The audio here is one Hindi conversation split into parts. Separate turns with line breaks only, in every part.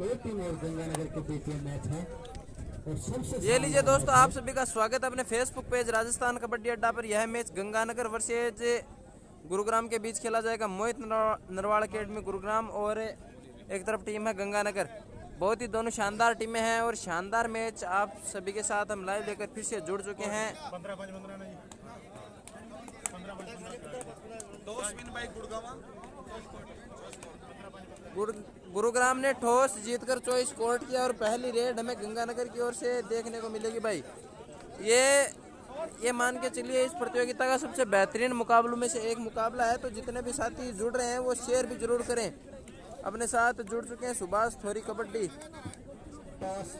टीम और गंगानगर के बीच ये मैच है। और सबसे
ये लीजिए दोस्तों, आप सभी का स्वागत है अपने फेसबुक पेज राजस्थान कबड्डी अड्डा पर। यह मैच गंगानगर वर्सेज गुरुग्राम के बीच खेला जाएगा। मोहित नरवाल अकेडमी गुरुग्राम और एक तरफ टीम है गंगानगर। बहुत ही दोनों शानदार टीमें हैं और शानदार मैच आप सभी के साथ हम लाइव लेकर फिर से जुड़ चुके हैं। गुरुग्राम ने टॉस जीतकर चॉइस कोर्ट किया और पहली रेड हमें गंगानगर की ओर से देखने को मिलेगी भाई। ये मान के चलिए इस प्रतियोगिता का सबसे बेहतरीन मुकाबलों में से एक मुकाबला है। तो जितने भी साथी जुड़ रहे हैं वो शेयर भी जरूर करें। अपने साथ जुड़ चुके हैं सुभाष थोरी कबड्डी,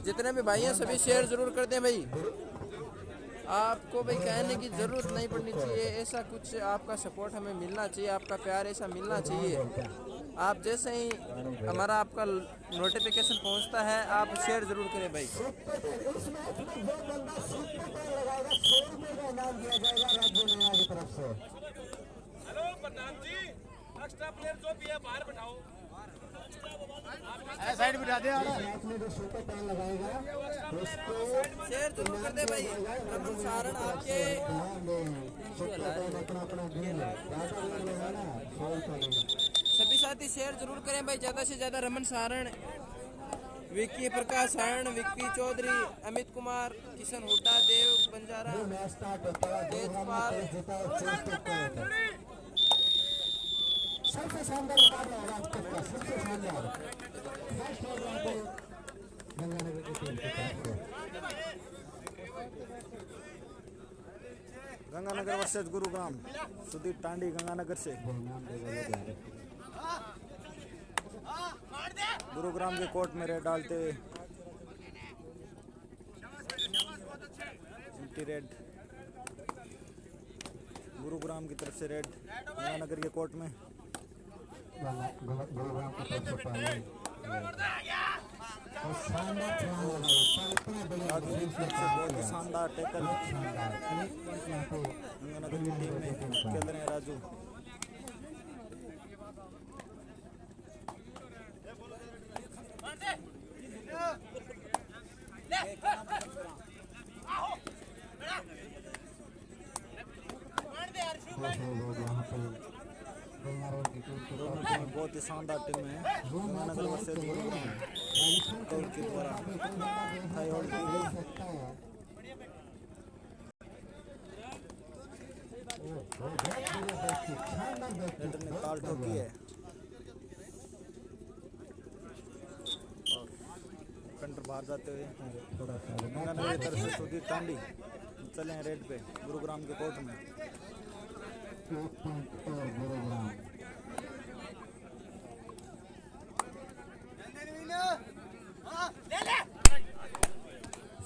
जितने भी भाई हैं सभी शेयर जरूर कर दें भाई। आपको भाई कहने की ज़रूरत नहीं पड़नी चाहिए, ऐसा कुछ आपका सपोर्ट हमें मिलना चाहिए, आपका प्यार ऐसा मिलना चाहिए। आप जैसे ही हमारा आपका नोटिफिकेशन पहुंचता है आप शेयर जरूर करें भाई।
हेलो प्रधान जी, एक्स्ट्रा प्लेयर जो भी है बाहर बैठाओ,
साइड बिठा दे यार। जो सुपर पैन लगाएगा
शेयर जरूर कर दे भाई। रमन सारण आपके सभी साथी शेयर जरूर करें भाई, ज्यादा से ज्यादा। रमन सारण, विक्की प्रकाश सारण, विक्की चौधरी, अमित कुमार, किशन हुड्डा, देव बंजारा, तेजपाल।
सबसे शानदार मुकाबला होगा आज तक का, सबसे शानदार। गंगानगर की टीम के तरफ से
गंगानगर वर्सेस गुरुग्राम। सुदीप टांडी गंगानगर से। गुरुग्राम के कोर्ट में रेड डालते हुए एंटी रेड गुरुग्राम की तरफ से, रेड गंगानगर के कोर्ट में।
गुरुग्राम की तरफ से
बहुत ही शानदार टैकल गंगानगर की टीम में खेल रहे हैं राजू। दोनों टीम बहुत ही शानदार टीम है। गंगानगर वर्सेस गुरुग्राम के द्वारा हाई होल्ड की गई। रेडर ने ताल ठोकी है और कंटर बाहर जाते हुए गंगानगर की तरफ से सुधीर टांडी चले हैं रेड पे गुरुग्राम के कोर्ट में।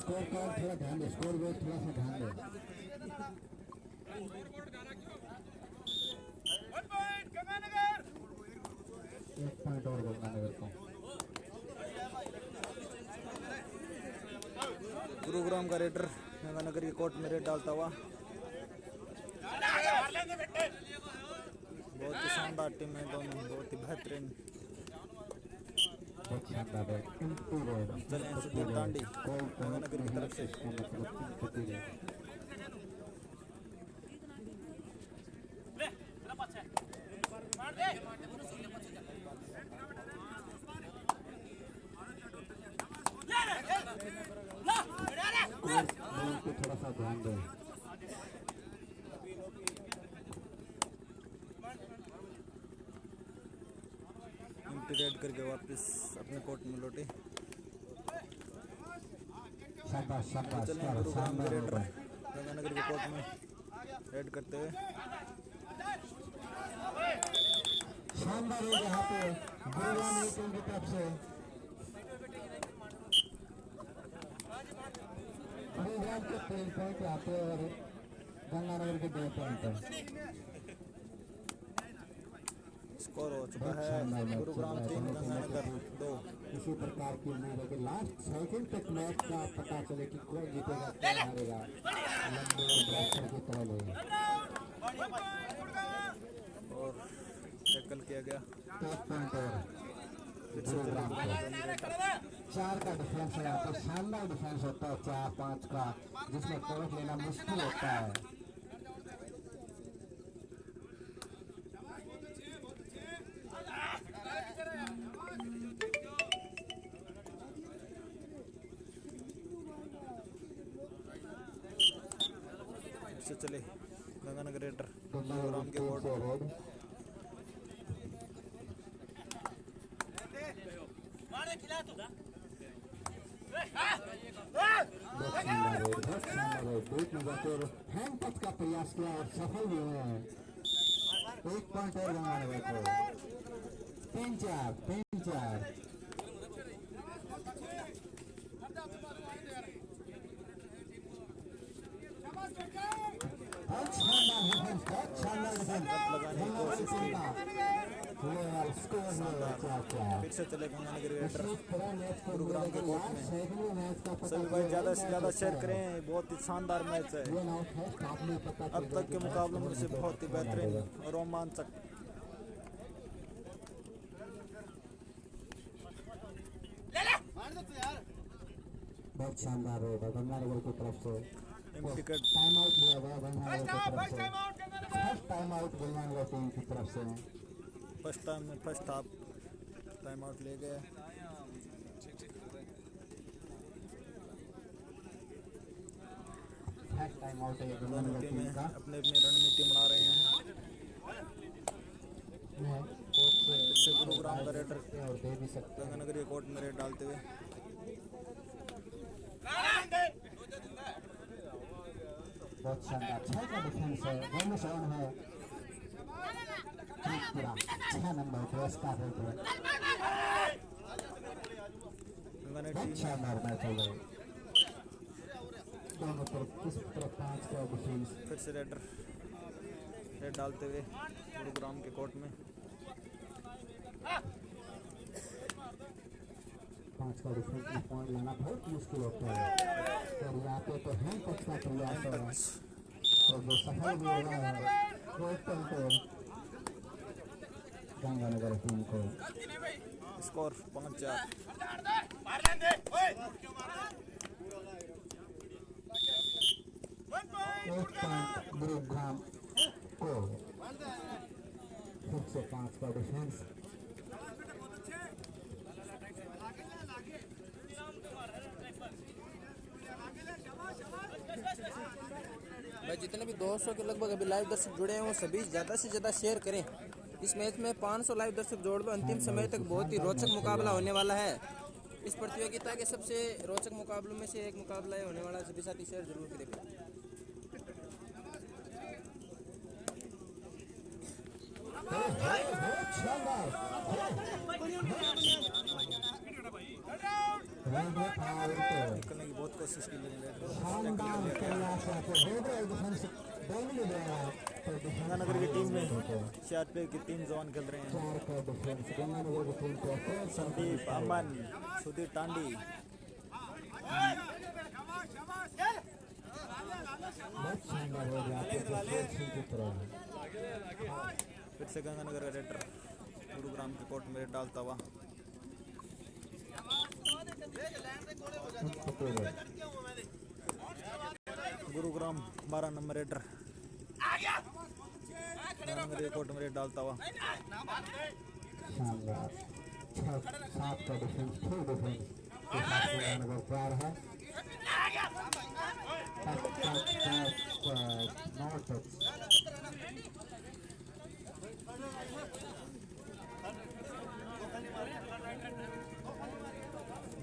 स्कोर कार्ड थोड़ा ध्यान दे, स्कोर बोर्ड थोड़ा सा ध्यान दे। एक पॉइंट और गंगानगर को।
गुरुग्राम का रेडर गंगानगर के कोर्ट में रेड डालता हुआ। बहुत ही शानदार टीम है दोनों, बहुत ही बेहतरीन। चले हैं सुदीप टांडी गंगानगर की तरफ से।
थोड़ा सा ध्यान दे।
रेड करके वापस अपने कोर्ट में लौटे। चले गुरुग्राम के रेडर गंगानगर के कोर्ट में रेड करते हुए।
शानदार है यहाँ पे गुरुग्राम टीम की तरफ से। गुरुग्राम के 3 पॉइंट यहाँ पे और गंगानगर के 2 पॉइंट।
स्कोर हो चुका है गुरुग्राम 3 गंगानगर 2।
इसी प्रकार की उम्मीद है कि लास्ट सेकंड तक मैच का पता चले कि कौन जीतेगा कौन हारेगा। लंबे बैटर की तरह ले
और टैकल किया गया।
1 पॉइंट और गुरुग्राम को 4 का डिफरेंस है यहाँ पे। शानदार डिफरेंस होता है 4-5 का, जिसमें पॉइंट लेना मुश्किल होता है।
से चले गंगानगर रेडर गुरुग्राम के बोर्ड
हैंड टच का प्रयास किया और सफल भी हुए हैं। 1 पॉइंट और गंगानगर को। 3-4 बहुत शानदार डिफेंस
लगाने की कोशिश की। फिर से चले गंगानगर रेडर गुरुग्राम के कोर्ट में। सभी भाई ज़्यादा से ज़्यादा शेयर करें, बहुत ही शानदार मैच है। अब तक के मुकाबलों में से बहुत ही बेहतरीन और रोमांचक।
बहुत शानदार होगा गंगानगर की तरफ से।
टिकट
टाइम आउट लिया गया गंगानगर की तरफ से। First time out Ganganagar team की तरफ से।
फर्स्ट हाफ टाइम आउट ले गए।
फर्स्ट टाइम आउट है
दोनों
गंगानगर टीम
टीमें
का।
अपनी अपनी रणनीति बना रहे हैं।
कोच
से गुरुग्राम का रेडर
और दे भी सकते हैं।
गंगानगर के कोर्ट में रेड डालते हुए
बहुत शानदार 6 का डिफेंस है। दोनों से ऑन है। पूरा 6 नंबर पुरस्कार है।
गंगानगर
बहुत
टीम
शानदार मैच हो गया। दोनों तरफ किस तरफ 5 का डिफेंस।
फिर से रेड डालते हुए गुरुग्राम के कोर्ट में
5 का डिफेंस में पॉइंट लाना बहुत मुश्किल होता है। और यहाँ पे तो हैंड टच का प्रयास है और वो सफल भी हो रहा है। कोई पॉइंट गंगानगर टीम को।
स्कोर 5-4।
एक पॉइंट गुरुग्राम को। फिर से 5 का डिफेंस।
भाई जितने भी 200 के लगभग अभी लाइव दर्शक जुड़े हैं वो सभी ज़्यादा से ज़्यादा शेयर करें। इस मैच में 500 लाइव दर्शक जोड़ लो। अंतिम समय तक बहुत ही रोचक मुकाबला होने वाला है। इस प्रतियोगिता के सबसे रोचक मुकाबलों में से एक मुकाबला होने वाला है। सभी साथी शेयर जरूर करें।
निकलने की बहुत कोशिश की लेकिन गंगानगर की टीम में 66 की 3 जवान खेल रहे हैं। संदीप, अमन, सुधीर टांडी। फिर से गंगानगर का रेडर गुरुग्राम के कोर्ट में डालता हुआ Gurugram 12 number raider Ganganagar court में डालता हुआ।
शानदार 7 का डिफेंस। 2 डिफेंस के साथ गंगानगर तैयार है।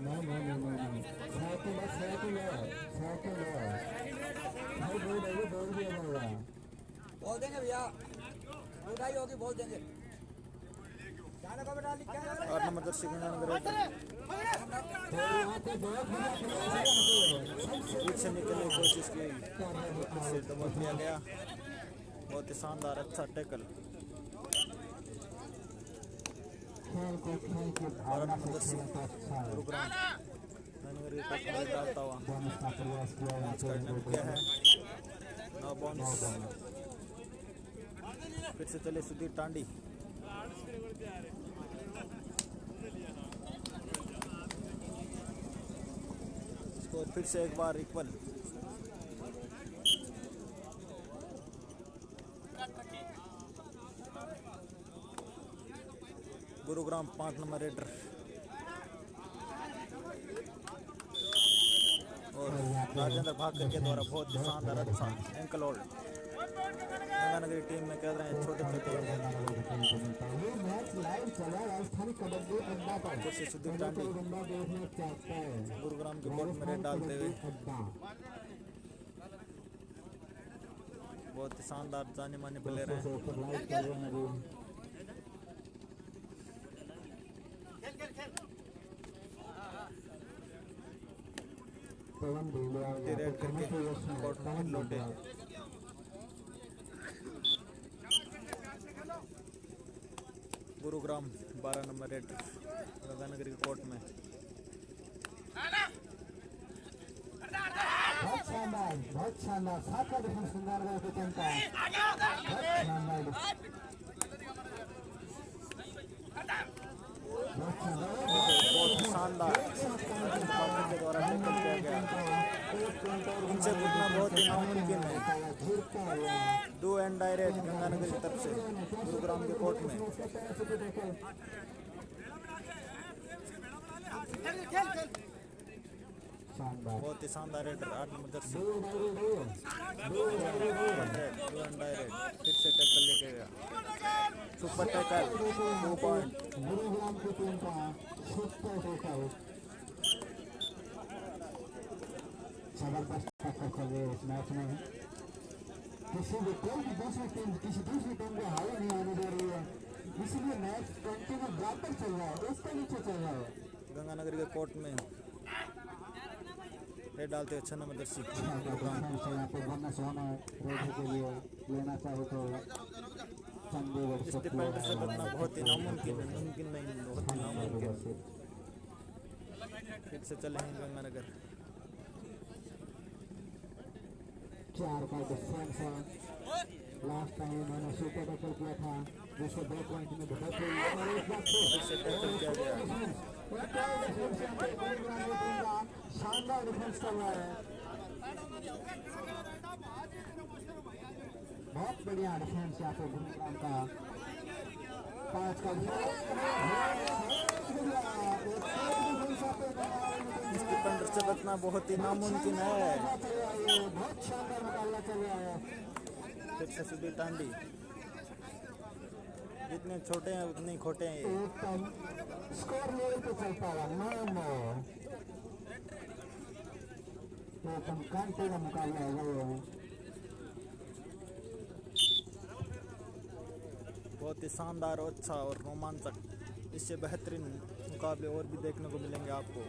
नहीं साइकिल है। भाई बोल दिया होगा।
बोल देंगे भैया, उठाई होगी बोल देंगे।
और नंबर 10 गंगानगर रेडर बीच से निकलने की कोशिश की, से दबा दिया गया। बहुत ही शानदार अच्छा टैकल। और नंबर 10 गुरुग्राम गंगानगर के कोर्ट में डालता हुआ किया है। No bounce. फिर से चले सुधीर टांडी। स्कोर फिर से एक बार इक्वल। गुरुग्राम 5 नंबर रेडर और राजेंद्र भाकर के द्वारा बहुत ही शानदार अच्छा एंकल होल्ड। गंगानगरी टीम में कह रहे हैं छोटे छोटे
ये मैच लाइव चला राजस्थानी कबड्डी अड्डा पर।
कुछ सुधीर टांडी
बंदा देखना चाहता है
गुरुग्राम के कोर्ट में रेड डालते हुए
अड्डा।
बहुत ही शानदार जाने माने प्लेयर हैं।
लाइव चल रहे हैं अभी। पवन ढीलिया
रेड करके कोर्ट में लौटे। गुरुग्राम 12 नंबर रेड गंगानगरी के कोर्ट में।
बहुत शानदार सात का डिफेंस गंगानगर के टीम का
बहुत ही शानदार के द्वारा टैकल किया गया। इनसे कूदना बहुत ही नामुमकिन है। डू एंड डायरेक्ट गंगानगर की तरफ से गुरुग्राम के कोर्ट में। बहुत ही शानदार raider 8 number Jersey do and direct फिर से टैकल लेके गया। सुपर टैकल 2 पॉइंट
गुरुग्राम की टीम का सुपर टैकल। जबरदस्त टक्कर चल रही है इस मैच में। किसी भी कोई भी दूसरी टीम किसी दूसरी टीम को हावी नहीं होने दे रही है, इसलिए मैच कंटिन्यू बराबर चल रहा है, उसके नीचे चल रहा है।
गंगानगर के कोर्ट में रेड डालते हुए 6 नंबर जर्सी
लेना चाहे तो
इस डिफेंडर से बचना बहुत ही नामुमकिन है। मुमकिन नहीं, बहुत ही नामुमकिन। फिर से चलेंगे गंगानगर।
4 का डिफेंस है। लास्ट टाइम मैंने सुपर टैकल किया था जिससे 2 पॉइंट में बढ़त हुई और एक बार
फिर से टैकल किया गया।
शानदार डिफेंस कर रहा है। बहुत बढ़िया डिफेंस यहाँ पे गुरुग्राम का। 5 का
इस डिफेंडर से बचना बहुत ही नामुमकिन है।
बहुत शानदार मुकाबला चल रहा है।
फिर से सुधीर टांडी जितने छोटे हैं उतने ही खोटे हैं ये।
स्कोर लेवल पे चलता है 9-9। एकदम कांटे का मुकाबला है।
बहुत ही शानदार और अच्छा और रोमांचक। इससे बेहतरीन मुकाबले और भी देखने को मिलेंगे आपको।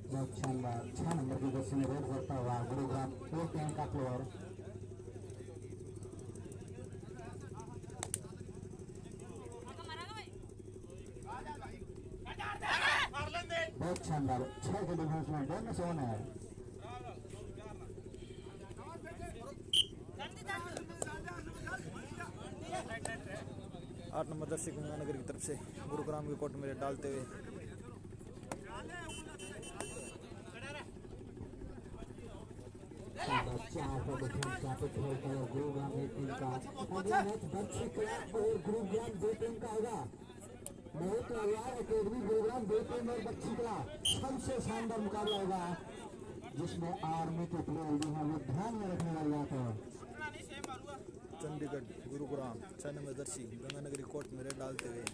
बहुत शानदार 6 नंबर की जर्सी में रेड करता हुआ गुरुग्राम और टीम का प्लेयर। बहुत शानदार 6 के डिफेंस में बोनस ऑन है।
आठ नंबर जर्सी गंगानगर की तरफ से गुरुग्राम के कोर्ट में डालते हुए
गुरुग्राम टीम का अगला मैच बच्ची क्लब और गुरुग्राम 2 टीम का होगा। बहुत तैयार अकेडमी गुरुग्राम 2 टीम और बच्ची क्लब सबसे शानदार मुकाबला होगा जिसमें आर्मी के प्लेयर भी हैं वो ध्यान में रखने वाली बात है।
चंडीगढ़ गुरुग्राम 6 नंबर जर्सी गंगानगरी कोर्ट में रेड डालते हुए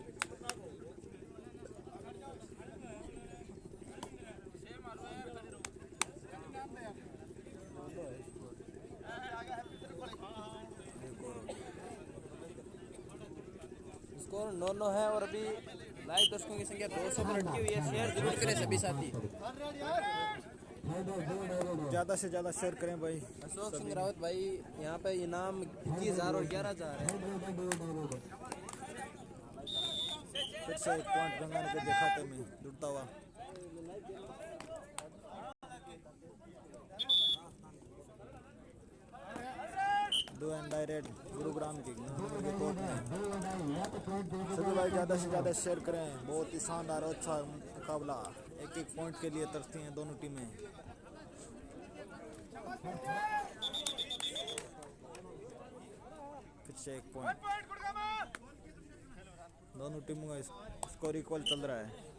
स्कोर 9-9 है और अभी लाइव दर्शकों की संख्या 200 पर अटकी हुई है। शेयर जरूर करें सभी साथी।
ज़्यादा से ज़्यादा शेयर करें भाई।
अशोक सिंह रावत भाई यहाँ पे इनाम 21,000 और 11,000 है।
फिर से एक पॉइंट गंगानगर के खाते में जुड़ता हुआ। Do and die raid Gurugram की कोर्ट में। सभी भाई ज़्यादा से ज़्यादा शेयर करें। बहुत ही शानदार और अच्छा मुकाबला, एक एक पॉइंट के लिए तरसती हैं दोनों टीमें। फिर से एक पॉइंट, दोनों टीमों का स्कोर इक्वल चल रहा है।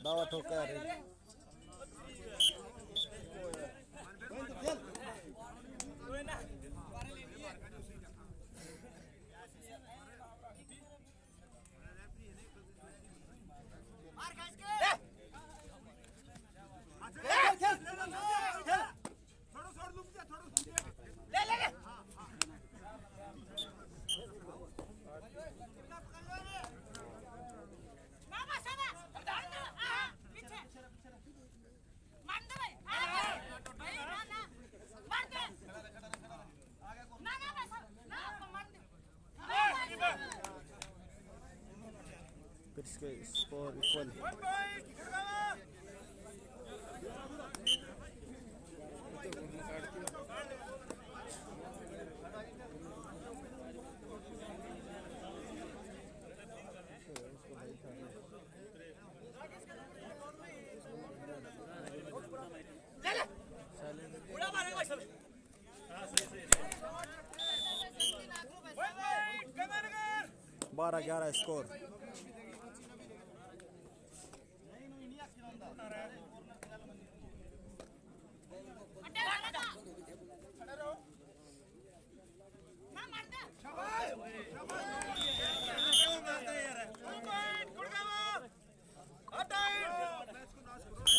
दावा ठोकर फिर इसके स्कोर इक्वल। बारह 11 स्कोर।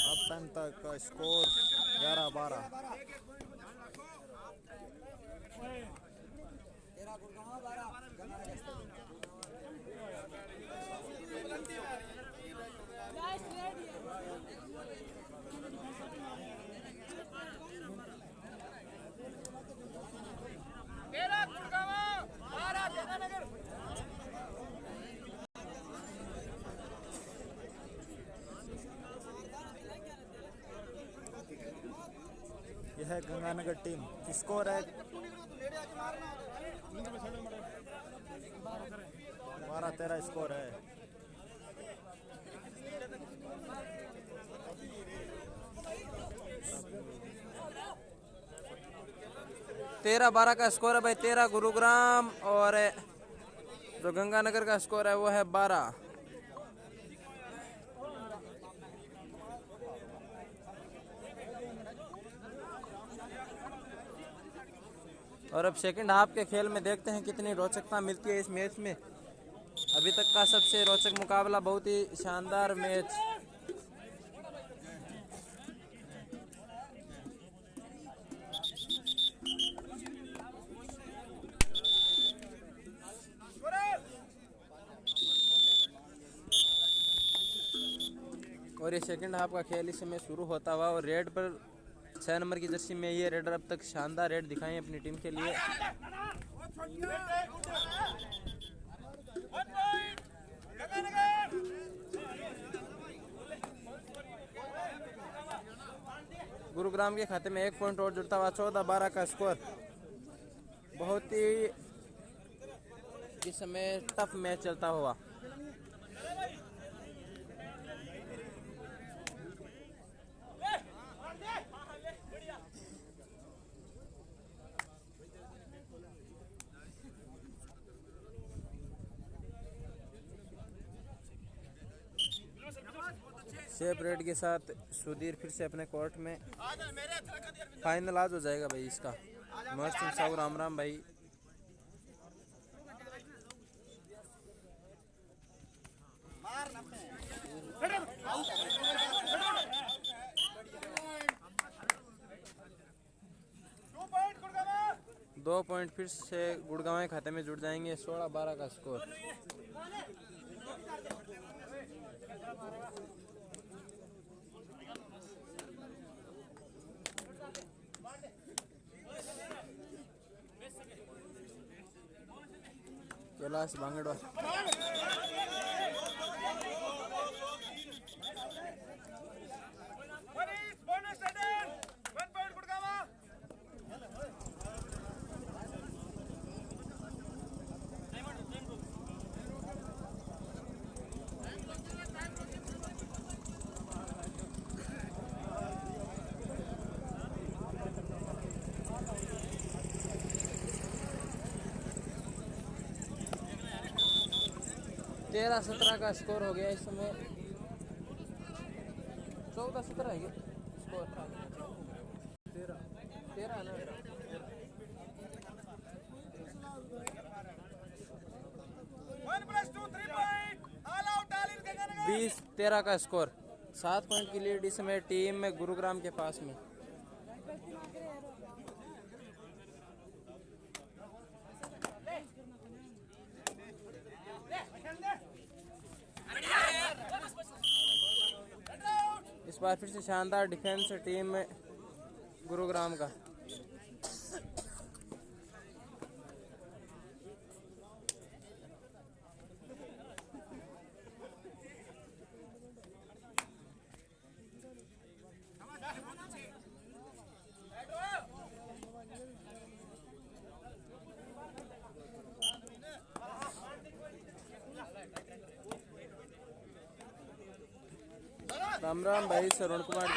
अब टाइम तक का स्कोर 11-12। यह है गंगानगर टीम। स्कोर है 12-13 स्कोर है।
तेरह 12 का स्कोर है भाई। 13 गुरुग्राम और जो गंगानगर का स्कोर है वो है 12। और अब सेकंड हाफ के खेल में देखते हैं कितनी रोचकता मिलती है इस मैच में। अभी तक का सबसे रोचक मुकाबला, बहुत ही शानदार मैच। और ये सेकंड हाफ का खेल इस समय शुरू होता हुआ और रेड पर 6 नंबर की जर्सी में ये रेडर अब तक शानदार रेड दिखाएं अपनी टीम के लिए। गुरुग्राम के खाते में 1 पॉइंट और जुड़ता हुआ 14-12 का स्कोर। बहुत ही इस समय टफ मैच चलता हुआ। शेप रेड के साथ सुधीर फिर से अपने कोर्ट में। फाइनल आज हो जाएगा भाई इसका। मस्त साहू राम राम भाई। 2 पॉइंट फिर से गुड़गांव के खाते में जुड़ जाएंगे। 16-12 का स्कोर। कैलाश बांगड़वा तेरह 17 का स्कोर हो गया इस समय। 14-17 है स्कोर। 13 ना 20-13 का स्कोर। 7 पॉइंट की लीड इस समय टीम में गुरुग्राम के पास में। इस बार फिर से शानदार डिफेंस टीम में गुरुग्राम का। राम राम भाई श्रवण कुमार जी।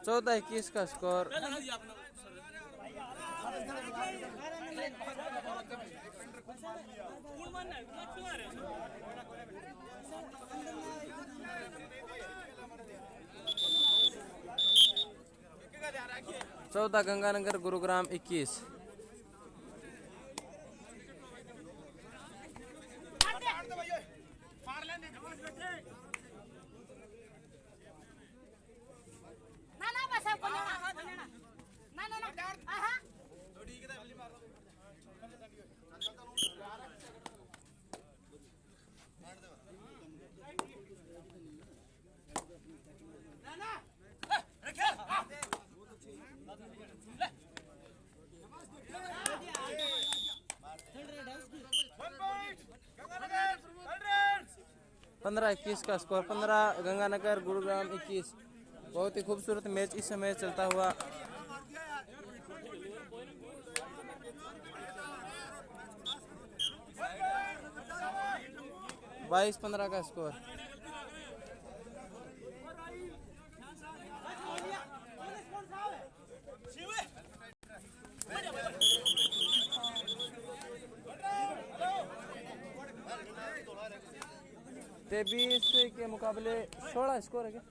चौदह 21 का स्कोर। चौदह गंगानगर गुरुग्राम 21। पंद्रह 21 का स्कोर। 15 गंगानगर गुरुग्राम 21। बहुत ही खूबसूरत मैच इस समय चलता हुआ। बाईस 15 का स्कोर। तेईस के मुकाबले 16 स्कोर है क्या?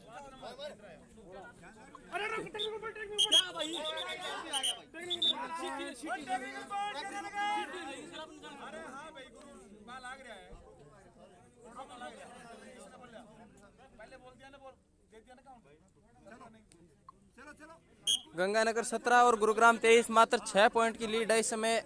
गंगानगर 17 और गुरुग्राम 23। मात्र 6 पॉइंट की लीड है इस समय।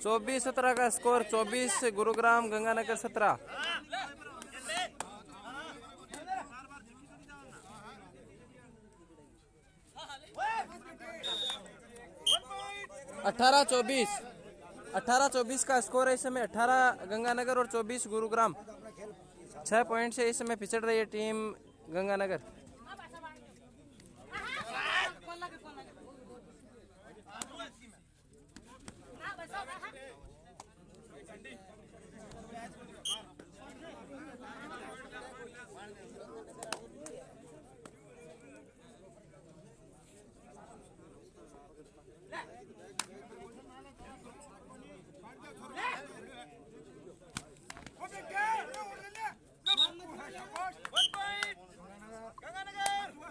चौबीस 17 का स्कोर। 24 गुरुग्राम गंगानगर 17। 18-24 का स्कोर है इस समय। 18 गंगानगर और 24 गुरुग्राम। 6 पॉइंट से इस समय पिछड़ रही है टीम गंगानगर।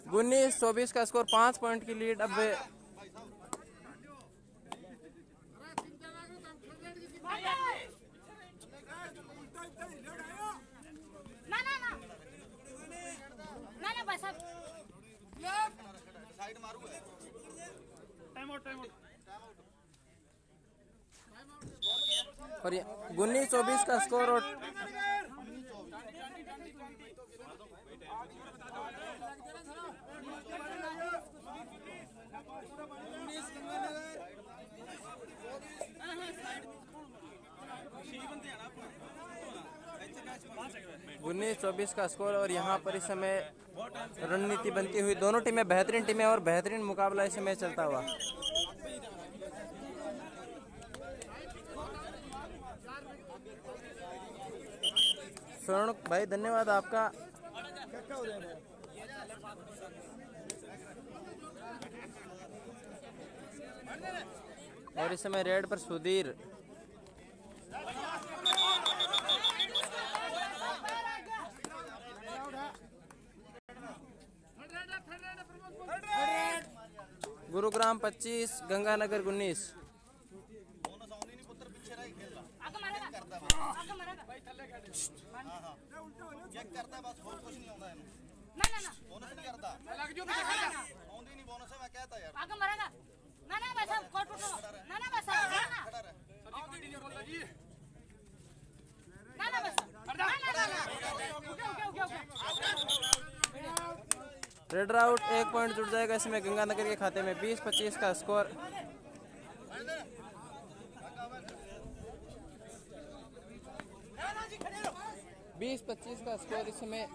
गुन्नीस 24 का स्कोर। 5 पॉइंट की लीड अब। और 19-24 का स्कोर। और उन्नीस 24 का स्कोर। और यहाँ पर इस समय रणनीति बनती हुई दोनों टीमें बेहतरीन टीमें और बेहतरीन मुकाबला इस समय चलता हुआ। स्वर्ण भाई धन्यवाद आपका। और इस समय रेड पर Sudhir. Gurugram 25 Ganganagar 19। Red out. 1 point जुड़ जाएगा इसमें गंगानगर के खाते में। 20-25 का स्कोर। का स्कोर इसमें।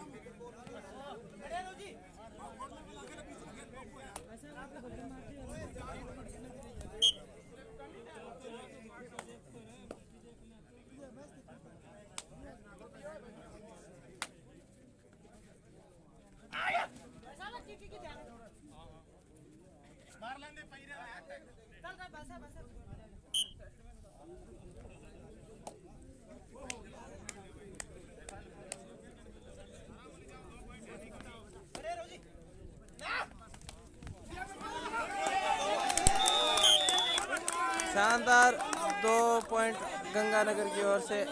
शानदार 2 पॉइंट गंगानगर की ओर से।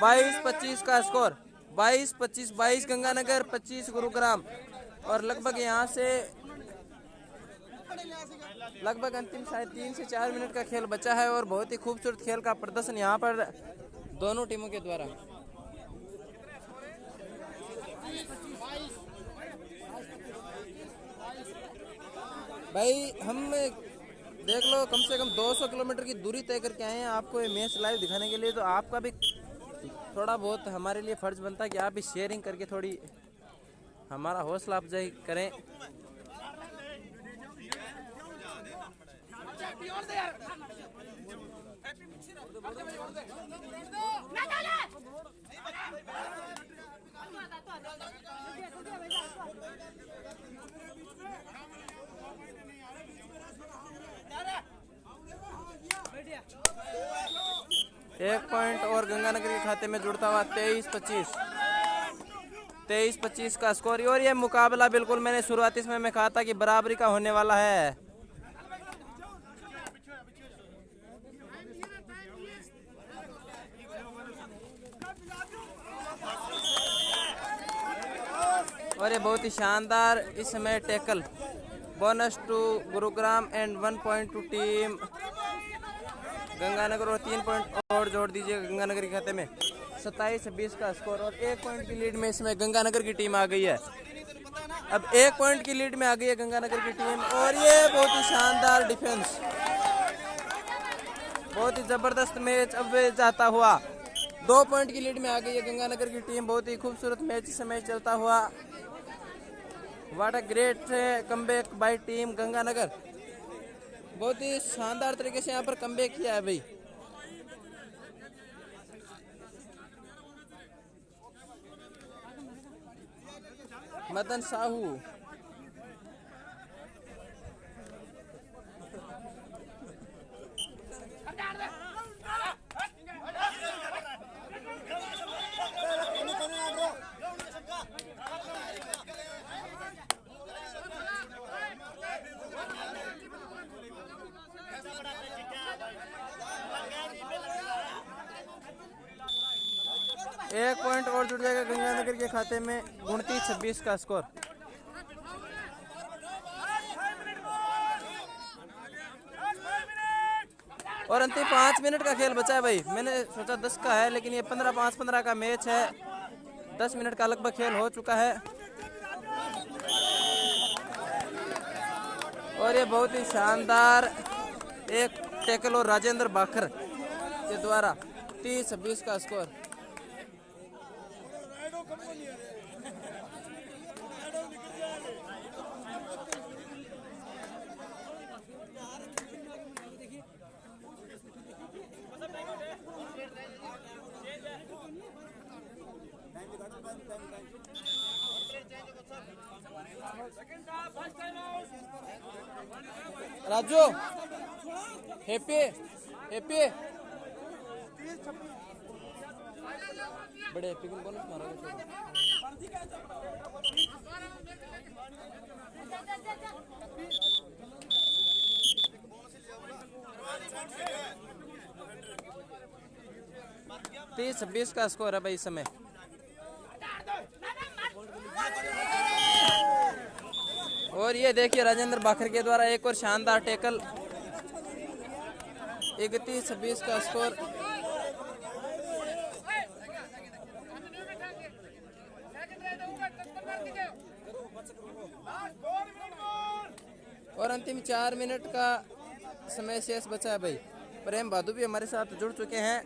22-25 का स्कोर। 22-25। 22 गंगानगर 25 गुरुग्राम। और लगभग यहाँ से लगभग अंतिम शायद 3 से 4 मिनट का खेल बचा है। और बहुत ही खूबसूरत खेल का प्रदर्शन यहाँ पर दोनों टीमों के द्वारा। भाई हम देख लो कम से कम 200 किलोमीटर की दूरी तय करके आए हैं आपको ये मैच लाइव दिखाने के लिए। तो आपका भी थोड़ा बहुत हमारे लिए फर्ज बनता है कि आप भी शेयरिंग करके थोड़ी हमारा हौसला अफजाई करें। एक पॉइंट और गंगानगर के खाते में जुड़ता हुआ। 23-25 का स्कोर। और ये मुकाबला बिल्कुल मैंने शुरुआती समय में कहा था कि बराबरी का होने वाला है। और ये बहुत ही शानदार इस समय tackle. Bonus to Gurugram and 1 point to team Ganganagar. और 3 पॉइंट और जोड़ दीजिए गंगानगर के खाते में। 27-26 का स्कोर। और 1 पॉइंट की लीड में इसमें गंगानगर की टीम आ गई है। अब 1 पॉइंट की लीड में आ गई है गंगानगर की टीम और ये बहुत ही शानदार डिफेंस, बहुत ही जबरदस्त मैच अब जाता हुआ 2 पॉइंट की लीड में आ गई है गंगानगर की टीम। बहुत ही खूबसूरत मैच इस समय चलता हुआ। What a great comeback bye team Ganganagar, बहुत ही शानदार तरीके से यहाँ पर कमबैक किया है भाई। मदन साहू एक पॉइंट और जुड़ जाएगा गंगानगर के खाते में। 29-26 का स्कोर। और अंतिम 5 मिनट का खेल बचा है भाई। मैंने सोचा 10 का है लेकिन ये 15-5-15 का मैच है। 10 मिनट का लगभग खेल हो चुका है और ये बहुत ही शानदार एक टैकल और राजेंद्र बाखर के द्वारा 30-26 का स्कोर। राजू हैप्पी हैप्पी बड़े हैप्पी को बोनस मारा। 30-26 का स्कोर है भाई इस समय। और ये देखिए राजेंद्र बाखर के द्वारा एक और शानदार टैकल। 31-26 का स्कोर। और अंतिम 4 मिनट का समय शेष बचा है भाई। प्रेम भादु भी हमारे साथ जुड़ चुके हैं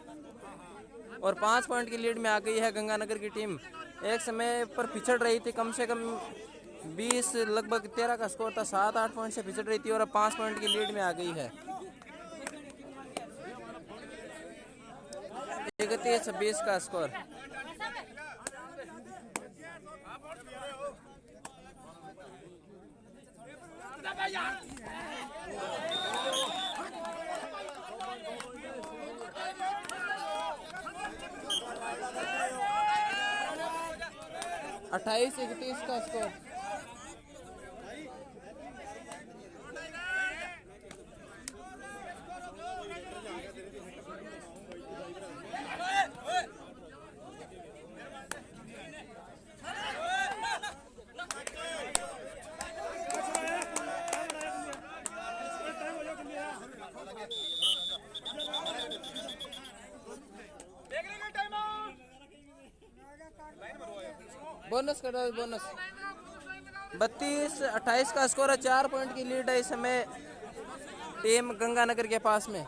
और 5 पॉइंट की लीड में आ गई है गंगानगर की टीम। एक समय पर पिछड़ रही थी, कम से कम 20 लगभग 13 का स्कोर था, 7-8 पॉइंट से पिछड़ रही थी और अब 5 पॉइंट की लीड में आ गई है। 31-26 का स्कोर। अट्ठाईस 31 का स्कोर। बोनस कर दो, बोनस। 32-28 का स्कोर है। 4 पॉइंट की लीड है इस समय टीम गंगानगर के पास में।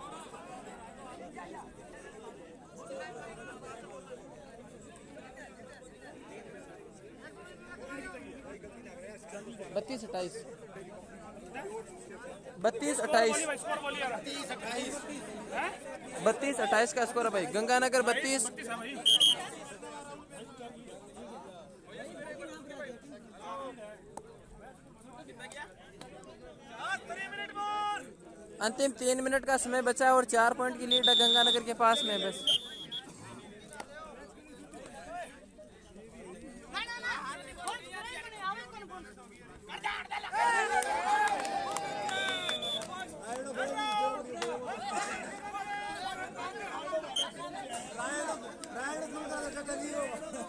बत्तीस 28 का स्कोर है भाई। गंगानगर 32। अंतिम 3 मिनट का समय बचा और 4 पॉइंट की लीड है गंगानगर के पास में बस।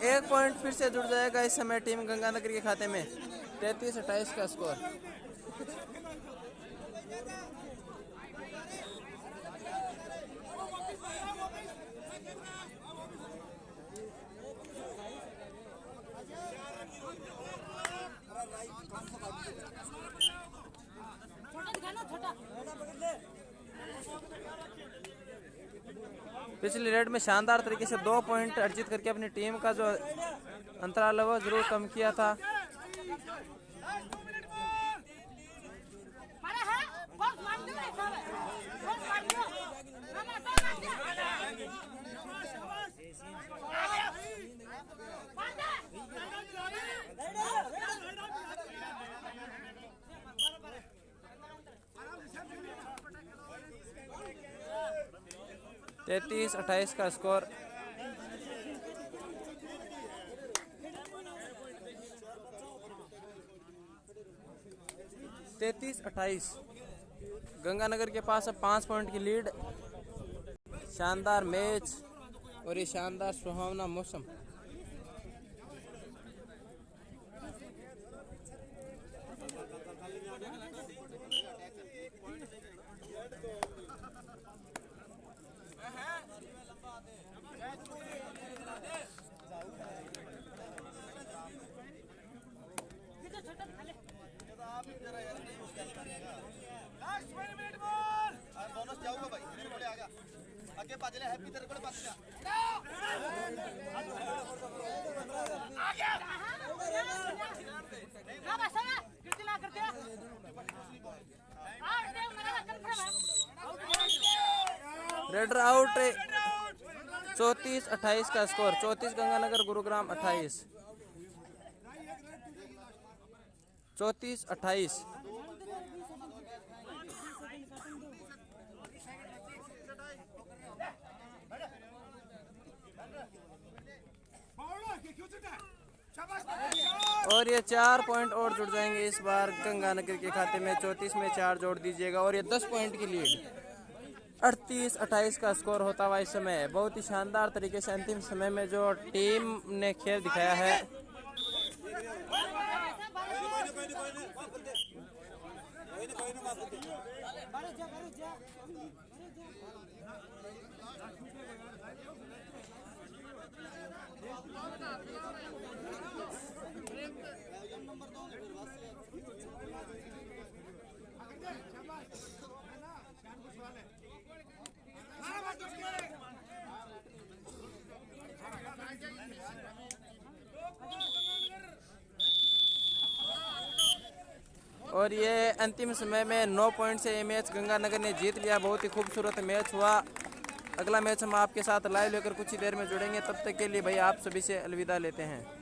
एक पॉइंट फिर से जुड़ जाएगा इस समय टीम गंगानगर के खाते में। 33-28 का स्कोर। पिछली रेड में शानदार तरीके से 2 पॉइंट अर्जित करके अपनी टीम का जो अंतराल है वो जरूर कम किया था। तैतीस 28 का स्कोर। तैतीस 28 गंगानगर के पास अब 5 पॉइंट की लीड। शानदार मैच और ये शानदार सुहावना मौसम। Raider out. 34 28 का स्कोर। 34 गंगानगर गुरुग्राम 28। 34 28। और ये 4 पॉइंट और जुड़ जाएंगे इस बार गंगानगर के खाते में। 34 में 4 जोड़ दीजिएगा और ये 10 पॉइंट की लीड। 38 28 का स्कोर होता हुआ इस समय। बहुत ही शानदार तरीके से अंतिम समय में जो टीम ने खेल दिखाया है। और ये अंतिम समय में 9 पॉइंट से ये मैच गंगानगर ने जीत लिया। बहुत ही खूबसूरत मैच हुआ। अगला मैच हम आपके साथ लाइव लेकर कुछ ही देर में जुड़ेंगे। तब तक के लिए भाई आप सभी से अलविदा लेते हैं।